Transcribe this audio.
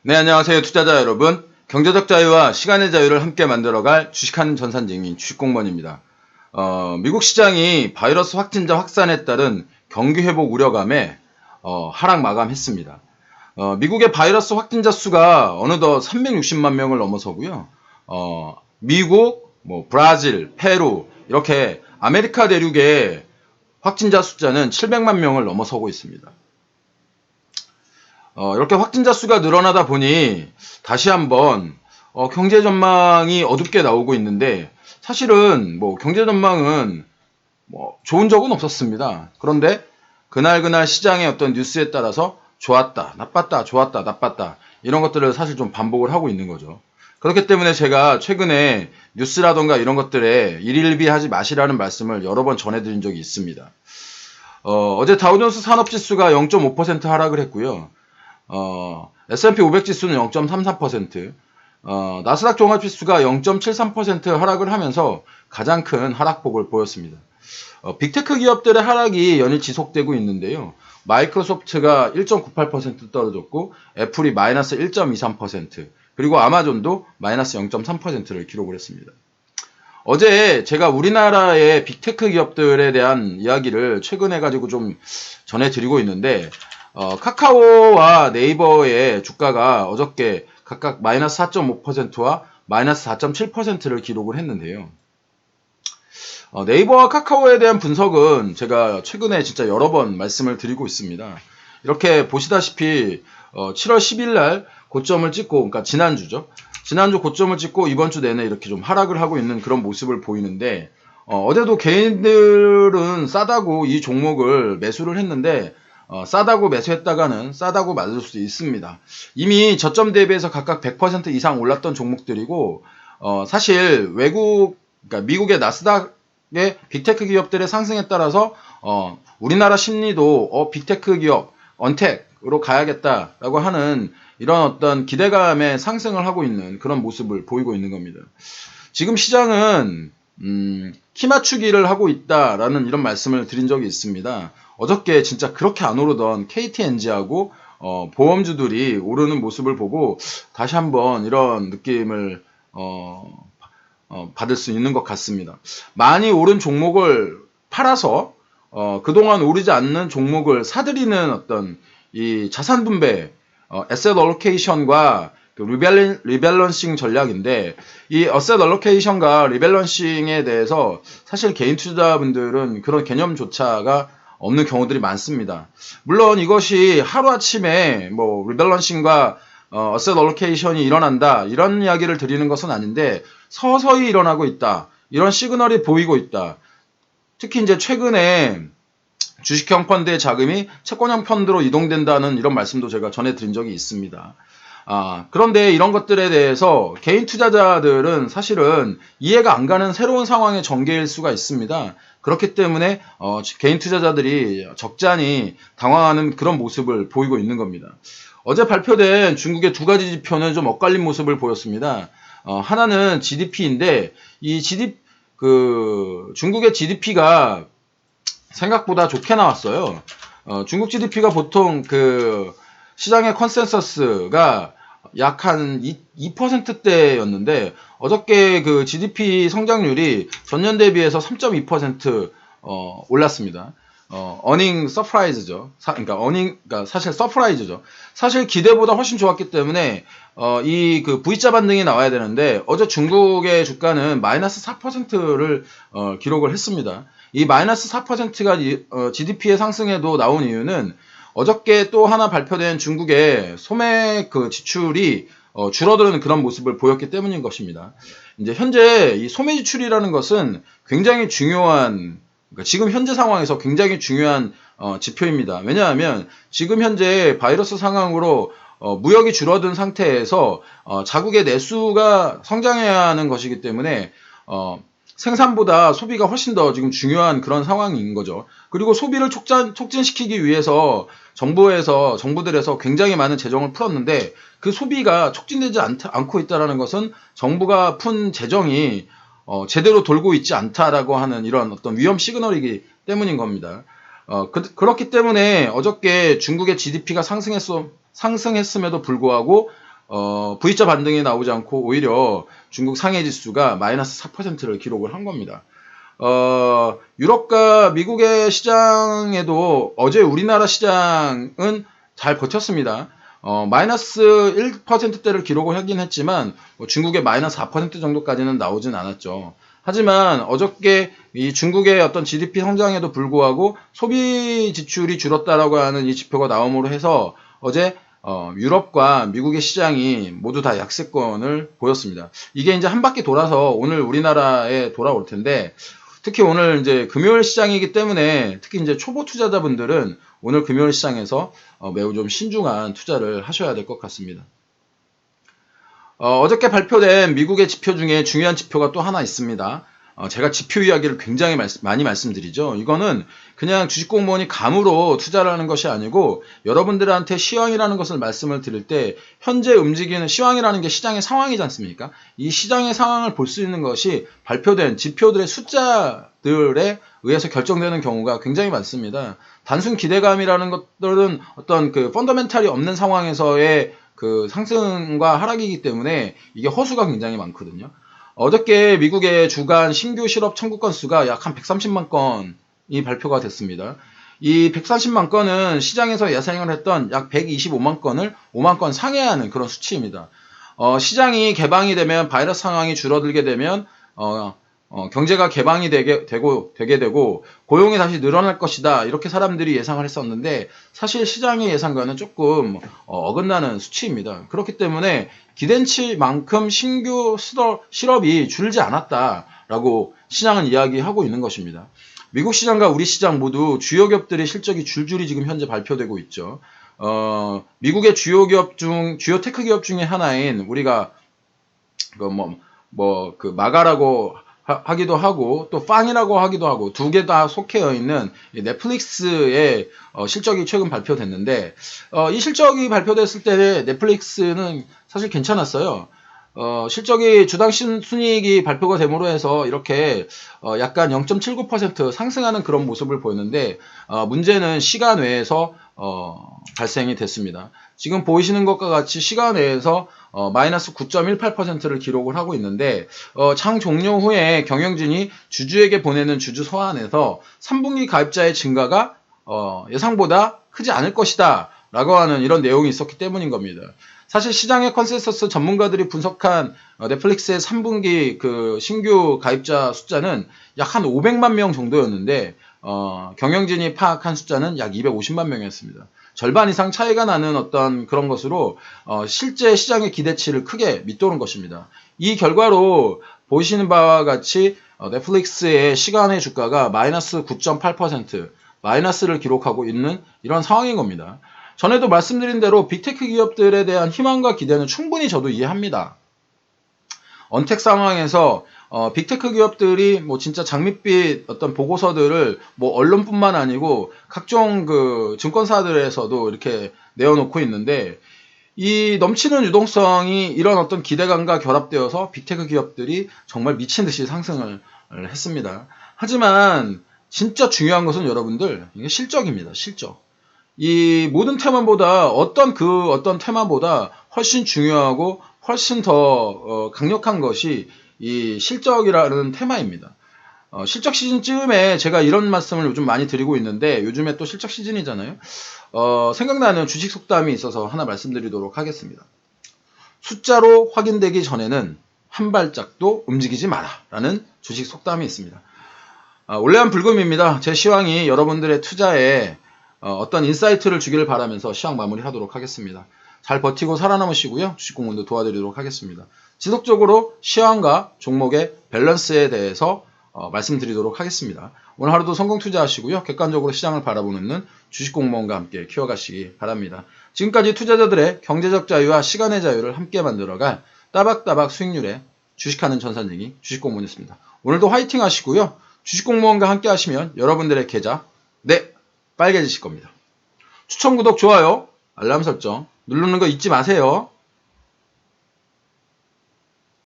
네, 안녕하세요. 투자자 여러분. 경제적 자유와 시간의 자유를 함께 만들어갈 주식하는 전산쟁이 주식공무원입니다. 미국 시장이 바이러스 확진자 확산에 따른 경기 회복 우려감에 하락 마감했습니다. 미국의 바이러스 확진자 수가 어느덧 360만 명을 넘어서고요. 미국, 브라질, 페루 이렇게 아메리카 대륙의 확진자 숫자는 700만 명을 넘어서고 있습니다. 이렇게 확진자 수가 늘어나다 보니 다시 한번 경제 전망이 어둡게 나오고 있는데 사실은 경제 전망은 좋은 적은 없었습니다. 그런데 그날 시장의 어떤 뉴스에 따라서 좋았다, 나빴다, 좋았다, 나빴다 이런 것들을 사실 좀 반복을 하고 있는 거죠. 그렇기 때문에 제가 최근에 뉴스라던가 이런 것들에 일일비하지 마시라는 말씀을 여러 번 전해드린 적이 있습니다. 어제 다우존스 산업지수가 0.5% 하락을 했고요. S&P 500 지수는 0.33%, 나스닥 종합지수가 0.73% 하락을 하면서 가장 큰 하락폭을 보였습니다. 빅테크 기업들의 하락이 연일 지속되고 있는데요. 마이크로소프트가 1.98% 떨어졌고 애플이 마이너스 1.23%, 그리고 아마존도 마이너스 0.3%를 기록을 했습니다. 어제 제가 우리나라의 빅테크 기업들에 대한 이야기를 최근에 가지고 좀 전해드리고 있는데 카카오와 네이버의 주가가 어저께 각각 마이너스 4.5%와 마이너스 4.7%를 기록을 했는데요. 네이버와 카카오에 대한 분석은 제가 최근에 진짜 여러 번 말씀을 드리고 있습니다. 이렇게 보시다시피 7월 10일 날 고점을 찍고, 그러니까 지난주 고점을 찍고 이번 주 내내 이렇게 좀 하락을 하고 있는 그런 모습을 보이는데 어제도 개인들은 싸다고 이 종목을 매수를 했는데 싸다고 매수했다가는 싸다고 맞을 수도 있습니다. 이미 저점 대비해서 각각 100% 이상 올랐던 종목들이고 사실 그러니까 미국의 나스닥의 빅테크 기업들의 상승에 따라서 우리나라 심리도 빅테크 기업 언택으로 가야겠다라고 하는 이런 어떤 기대감에 상승을 하고 있는 그런 모습을 보이고 있는 겁니다. 지금 시장은 키 맞추기를 하고 있다라는 이런 말씀을 드린 적이 있습니다. 어저께 진짜 그렇게 안 오르던 KTNG하고 보험주들이 오르는 모습을 보고 다시 한번 이런 느낌을 받을 수 있는 것 같습니다. 많이 오른 종목을 팔아서 그동안 오르지 않는 종목을 사들이는 어떤 이 자산 분배, asset allocation과 그 리밸런싱 전략인데, 이 어셋 얼로케이션과 리밸런싱에 대해서 사실 개인 투자자분들은 그런 개념조차가 없는 경우들이 많습니다. 물론 이것이 하루아침에 리밸런싱과 어셋 얼로케이션이 일어난다 이런 이야기를 드리는 것은 아닌데 서서히 일어나고 있다, 이런 시그널이 보이고 있다. 특히 이제 최근에 주식형 펀드의 자금이 채권형 펀드로 이동된다는 이런 말씀도 제가 전해드린 적이 있습니다. 그런데 이런 것들에 대해서 개인 투자자들은 사실은 이해가 안 가는 새로운 상황의 전개일 수가 있습니다. 그렇기 때문에 개인 투자자들이 적잖이 당황하는 그런 모습을 보이고 있는 겁니다. 어제 발표된 중국의 두 가지 지표는 좀 엇갈린 모습을 보였습니다. 하나는 GDP인데 이 중국의 GDP가 생각보다 좋게 나왔어요. 중국 GDP가 보통 시장의 컨센서스가 약 한 2%대였는데 어저께 그 GDP 성장률이 전년 대비해서 3.2% 올랐습니다. 어닝 서프라이즈죠. 그러니까 사실 서프라이즈죠. 사실 기대보다 훨씬 좋았기 때문에 이 V자 반등이 나와야 되는데 어제 중국의 주가는 마이너스 4%를 기록을 했습니다. 이 마이너스 4%가 GDP의 상승에도 나온 이유는 어저께 또 하나 발표된 중국의 소매 지출이 줄어드는 그런 모습을 보였기 때문인 것입니다. 이제 현재 이 소매 지출이라는 것은 굉장히 중요한, 그러니까 지금 현재 상황에서 굉장히 중요한 지표입니다. 왜냐하면 지금 현재 바이러스 상황으로 무역이 줄어든 상태에서 자국의 내수가 성장해야 하는 것이기 때문에 생산보다 소비가 훨씬 더 지금 중요한 그런 상황인 거죠. 그리고 소비를 촉진시키기 위해서 정부들에서 굉장히 많은 재정을 풀었는데 그 소비가 촉진되지 않고 있다는 것은 정부가 푼 재정이 제대로 돌고 있지 않다라고 하는 이런 어떤 위험 시그널이기 때문인 겁니다. 그렇기 때문에 어저께 중국의 GDP가 상승했음에도 불구하고 V자 반등이 나오지 않고 오히려 중국 상해 지수가 마이너스 4%를 기록을 한 겁니다. 유럽과 미국의 시장에도 어제 우리나라 시장은 잘 버텼습니다. 마이너스 1%대를 기록을 하긴 했지만 중국의 마이너스 4% 정도까지는 나오진 않았죠. 하지만 어저께 이 중국의 어떤 GDP 성장에도 불구하고 소비 지출이 줄었다라고 하는 이 지표가 나옴으로 해서 어제 유럽과 미국의 시장이 모두 다 약세권을 보였습니다. 이게 이제 한 바퀴 돌아서 오늘 우리나라에 돌아올 텐데, 특히 오늘 이제 금요일 시장이기 때문에 특히 이제 초보 투자자분들은 오늘 금요일 시장에서 매우 좀 신중한 투자를 하셔야 될 것 같습니다. 어저께 발표된 미국의 지표 중에 중요한 지표가 또 하나 있습니다. 제가 지표 이야기를 굉장히 많이 말씀드리죠. 이거는 그냥 주식공무원이 감으로 투자를 하는 것이 아니고 여러분들한테 시황이라는 것을 말씀을 드릴 때 현재 움직이는 시황이라는 게 시장의 상황이지 않습니까? 이 시장의 상황을 볼 수 있는 것이 발표된 지표들의 숫자들에 의해서 결정되는 경우가 굉장히 많습니다. 단순 기대감이라는 것들은 어떤 그 펀더멘탈이 없는 상황에서의 그 상승과 하락이기 때문에 이게 허수가 굉장히 많거든요. 어저께 미국의 주간 신규 실업 청구 건수가 약 한 130만 건이 발표가 됐습니다. 이 130만 건은 시장에서 예상을 했던 약 125만 건을 5만 건 상회하는 그런 수치입니다. 시장이 개방이 되면 바이러스 상황이 줄어들게 되면 경제가 개방이 되게 되고 고용이 다시 늘어날 것이다 이렇게 사람들이 예상을 했었는데 사실 시장의 예상과는 조금 어긋나는 수치입니다. 그렇기 때문에 기대치만큼 신규 실업이 줄지 않았다라고 시장은 이야기하고 있는 것입니다. 미국 시장과 우리 시장 모두 주요 기업들의 실적이 줄줄이 지금 현재 발표되고 있죠. 미국의 주요 테크 기업 중에 하나인 우리가 그 마가라고 하기도 하고 또 빵이라고 하기도 하고 두 개 다 속해 있는 넷플릭스의 실적이 최근 발표됐는데 이 실적이 발표됐을 때 넷플릭스는 사실 괜찮았어요. 실적이 주당 순이익이 발표가 됨으로 해서 이렇게 약간 0.79% 상승하는 그런 모습을 보였는데 문제는 시간 외에서 발생이 됐습니다. 지금 보이시는 것과 같이 시간 외에서 마이너스 9.18%를 기록을 하고 있는데 장 종료 후에 경영진이 주주에게 보내는 주주 서한에서 3분기 가입자의 증가가 예상보다 크지 않을 것이다 라고 하는 이런 내용이 있었기 때문인 겁니다. 사실 시장의 컨센서스 전문가들이 분석한 넷플릭스의 3분기 그 신규 가입자 숫자는 약 한 500만 명 정도였는데 경영진이 파악한 숫자는 약 250만 명이었습니다. 절반 이상 차이가 나는 어떤 그런 것으로 실제 시장의 기대치를 크게 밑도는 것입니다. 이 결과로 보시는 바와 같이 넷플릭스의 시간의 주가가 마이너스 9.8% 마이너스를 기록하고 있는 이런 상황인 겁니다. 전에도 말씀드린 대로 빅테크 기업들에 대한 희망과 기대는 충분히 저도 이해합니다. 언택 상황에서 빅테크 기업들이 뭐 진짜 장밋빛 어떤 보고서들을 뭐 언론뿐만 아니고 각종 그 증권사들에서도 이렇게 내어놓고 있는데 이 넘치는 유동성이 이런 어떤 기대감과 결합되어서 빅테크 기업들이 정말 미친 듯이 상승을 했습니다. 하지만 진짜 중요한 것은 여러분들 이게 실적입니다. 실적. 이 모든 테마보다 어떤 테마보다 훨씬 중요하고 훨씬 더 강력한 것이 이 실적이라는 테마입니다. 실적 시즌쯤에 제가 이런 말씀을 요즘 많이 드리고 있는데 요즘에 또 실적 시즌이잖아요. 생각나는 주식 속담이 있어서 하나 말씀드리도록 하겠습니다. 숫자로 확인되기 전에는 한 발짝도 움직이지 마라 라는 주식 속담이 있습니다. 원래한 불금입니다. 제 시황이 여러분들의 투자에 어떤 인사이트를 주기를 바라면서 시황 마무리하도록 하겠습니다. 잘 버티고 살아남으시고요. 주식공부도 도와드리도록 하겠습니다. 지속적으로 시황과 종목의 밸런스에 대해서 말씀드리도록 하겠습니다. 오늘 하루도 성공 투자하시고요. 객관적으로 시장을 바라보는 주식공무원과 함께 키워가시기 바랍니다. 지금까지 투자자들의 경제적 자유와 시간의 자유를 함께 만들어갈 따박따박 수익률의 주식하는 전산쟁이 주식공무원이었습니다. 오늘도 화이팅 하시고요. 주식공무원과 함께 하시면 여러분들의 계좌 빨개지실 겁니다. 추천, 구독, 좋아요, 알람 설정 누르는 거 잊지 마세요.